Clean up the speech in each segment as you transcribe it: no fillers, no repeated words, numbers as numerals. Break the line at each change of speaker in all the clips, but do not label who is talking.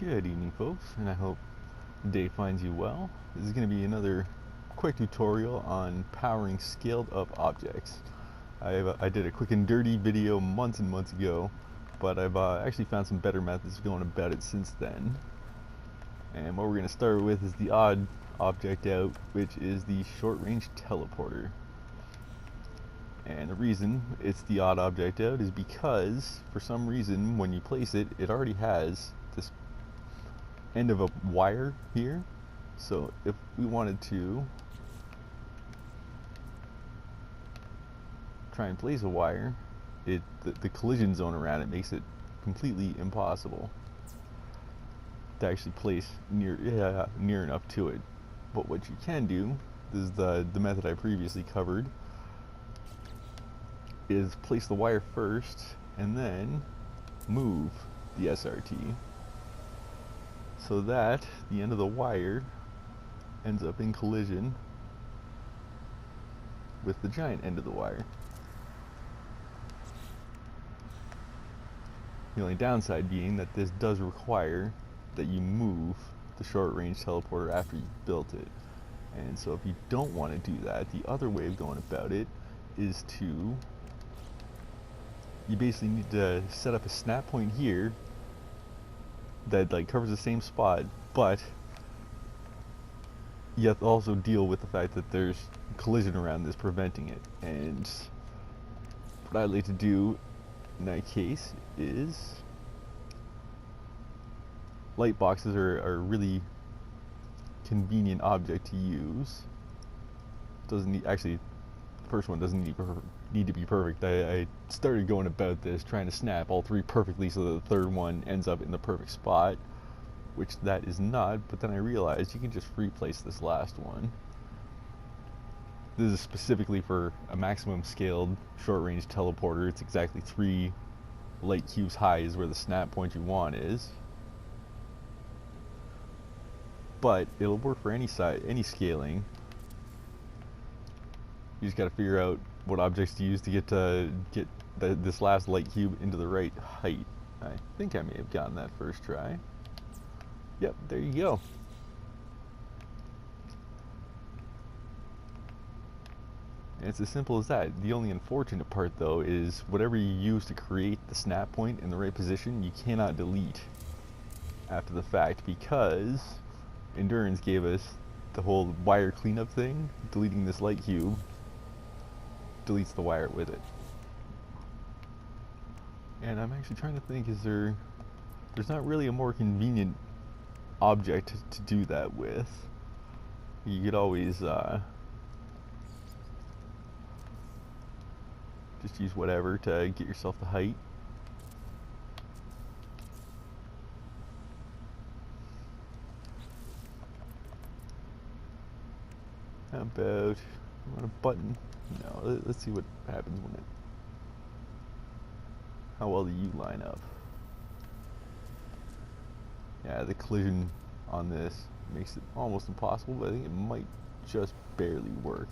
Good evening, folks, and I hope the day finds you well. This is going to be another quick tutorial on powering scaled up objects. I did a quick and dirty video months and months ago, but I've actually found some better methods of going about it since then. And what we're going to start with is the odd object out, which is the short range teleporter. And the reason it's the odd object out is because, for some reason, when you place it, it already has this end of a wire here. So if we wanted to try and place a wire, the collision zone around it makes it completely impossible to actually place near enough to it. But what you can do, this is the method I previously covered, is place the wire first and then move the SRT so that the end of the wire ends up in collision with the giant end of the wire. The only downside being that this does require that you move the short range teleporter after you've built it. And so if you don't want to do that, the other way of going about it is to, you basically need to set up a snap point here that covers the same spot, but you have to also deal with the fact that there's collision around this preventing it. And what I like to do in that case is, light boxes are a really convenient object to use. Doesn't need, actually, the first one doesn't need to be perfect. I started going about this trying to snap all three perfectly so that the third one ends up in the perfect spot, which that is not, but then I realized you can just replace this last one. This is specifically for a maximum scaled short range teleporter. It's exactly 3 light cubes high is where the snap point you want is. But it'll work for any size, any scaling. You just got to figure out what objects to use to get this last light cube into the right height. I think I may have gotten that first try. Yep, there you go. And it's as simple as that. The only unfortunate part, though, is whatever you use to create the snap point in the right position, you cannot delete after the fact, because Endurance gave us the whole wire cleanup thing. Deleting this light cube deletes the wire with it. And I'm actually trying to think, there's not really a more convenient object to do that with. You could always just use whatever to get yourself the height. How about, you want a button? No, let's see what happens when it, how well do you line up? Yeah, the collision on this makes it almost impossible, but I think it might just barely work.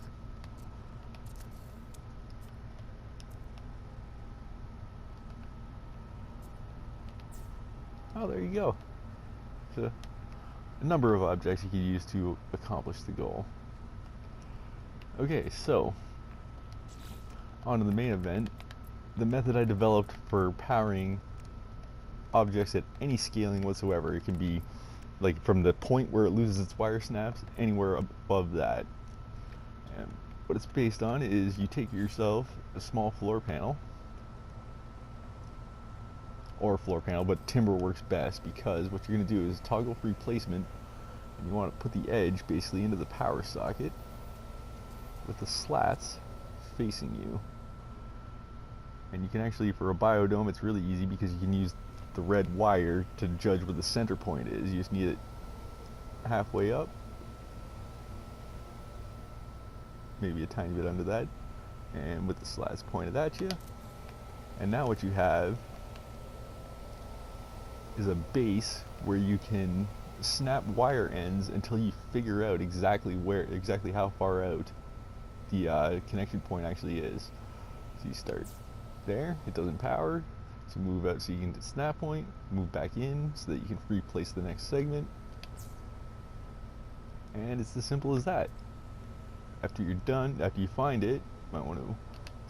Oh, there you go. So, a number of objects you can use to accomplish the goal. Okay, so on to the main event. The method I developed for powering objects at any scaling whatsoever. It can be like from the point where it loses its wire snaps, anywhere above that. And what it's based on is you take yourself a small floor panel, or floor panel, but timber works best, because what you're going to do is toggle free placement, and you want to put the edge basically into the power socket with the slats facing you. And you can actually, for a biodome, it's really easy because you can use the red wire to judge where the center point is. You just need it halfway up, maybe a tiny bit under that, and with the slats pointed at you. And now what you have is a base where you can snap wire ends until you figure out exactly how far out the connection point actually is. So you start there, it doesn't power, So move out so you can snap point, move back in so that you can replace the next segment. And it's as simple as that. After you're done, after you find it, you might want to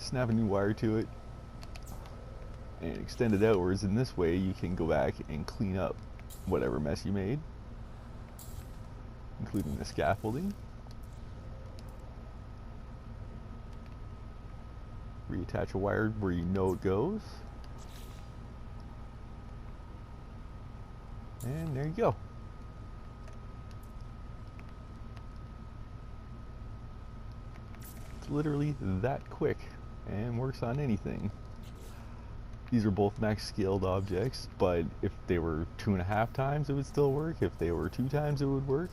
snap a new wire to it and extend it outwards. In this way you can go back and clean up whatever mess you made, including the scaffolding. Reattach a wire where you know it goes. And there you go. It's literally that quick and works on anything. These are both max scaled objects, but if they were 2.5 times it would still work. If they were 2 times it would work.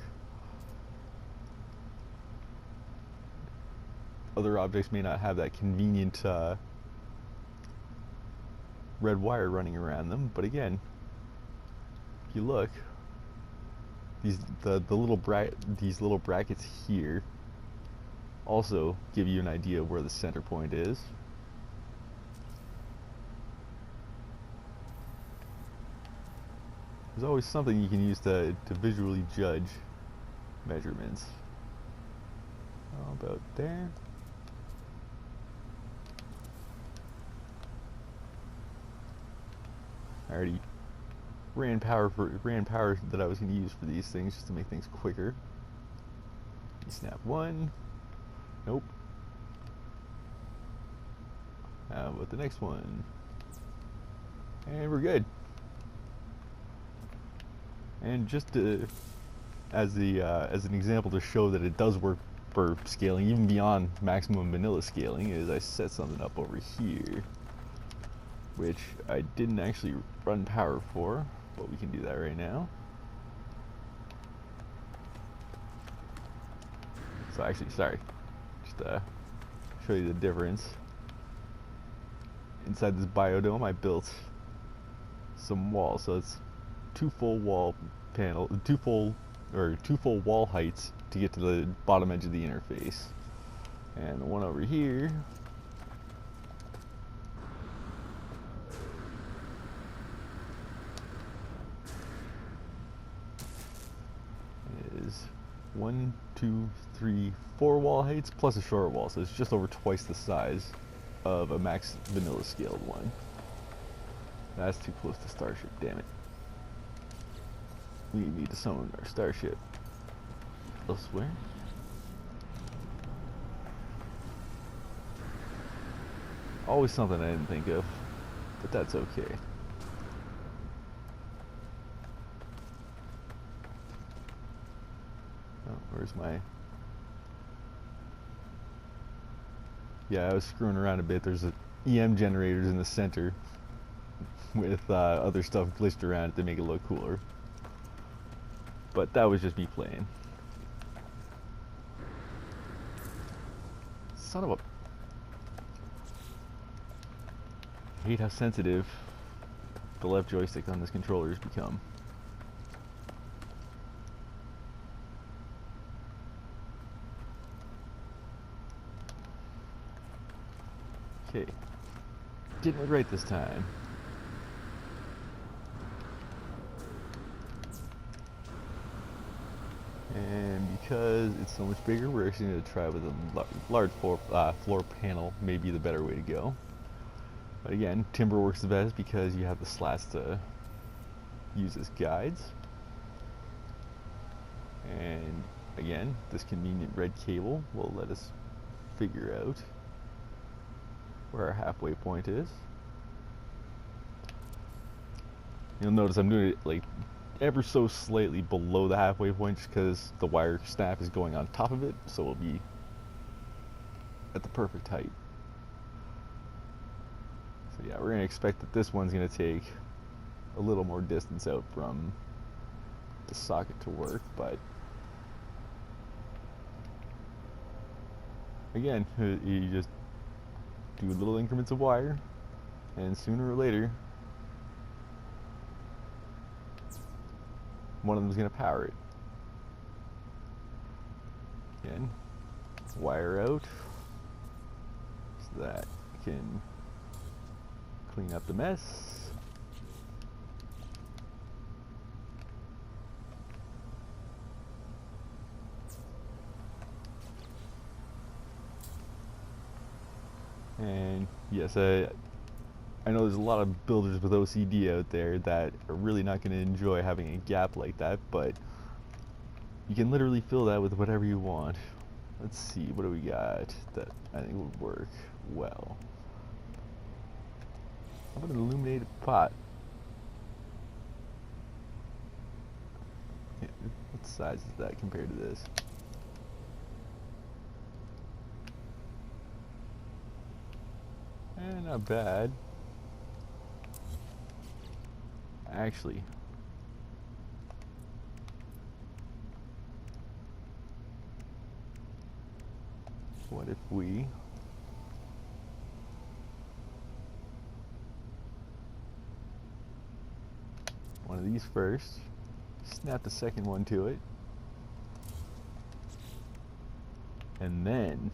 Other objects may not have that convenient red wire running around them, but again, if you look, these little brackets here also give you an idea of where the center point is. There's always something you can use to visually judge measurements. How about there? I already ran power that I was going to use for these things just to make things quicker. You snap one. Nope. How about the next one? And we're good. And just as an example to show that it does work for scaling even beyond maximum vanilla scaling, is I set something up over here, which I didn't actually run power for, but we can do that right now. So actually, sorry, just show you the difference. Inside this biodome, I built some walls, so it's two full wall wall heights to get to the bottom edge of the interface, and the one over here is 1, 2, 3, 4 wall heights plus a short wall, so it's just over twice the size of a max vanilla scaled one. That's too close to Starship, damn it. We need to summon our Starship elsewhere. Always something I didn't think of, but that's okay. Oh, where's my... Yeah, I was screwing around a bit. There's EM generators in the center with other stuff glitched around it to make it look cooler. But that was just me playing. Son of a... I hate how sensitive the left joystick on this controller has become. Okay. Getting it right this time. And because it's so much bigger, we're actually going to try with a large floor panel, may be the better way to go. But again, timber works the best because you have the slats to use as guides. And again, this convenient red cable will let us figure out where our halfway point is. You'll notice I'm doing it like ever so slightly below the halfway point just because the wire snap is going on top of it, so it'll be at the perfect height. So yeah, we're going to expect that this one's going to take a little more distance out from the socket to work, but again, you just do little increments of wire, and sooner or later one of them is going to power it. Again, wire out so that you can clean up the mess. yes, I know there's a lot of builders with OCD out there that are really not going to enjoy having a gap like that, but you can literally fill that with whatever you want. Let's see, what do we got that I think would work well? How about an illuminated pot? Yeah, what size is that compared to this? Not bad. Actually, what if we one of these first, snap the second one to it, and then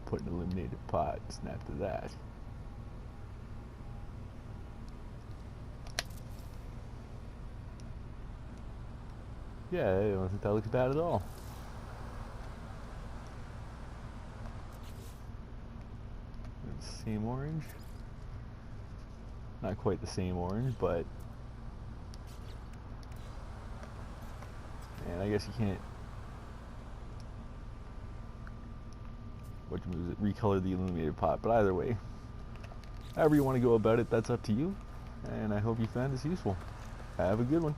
put an illuminated pot, snap to that. Yeah, I don't think that looks bad at all. Same orange. Not quite the same orange, but and I guess you can't recolor the illuminated pot, but either way, however you want to go about it, that's up to you, and I hope you found this useful. Have a good one.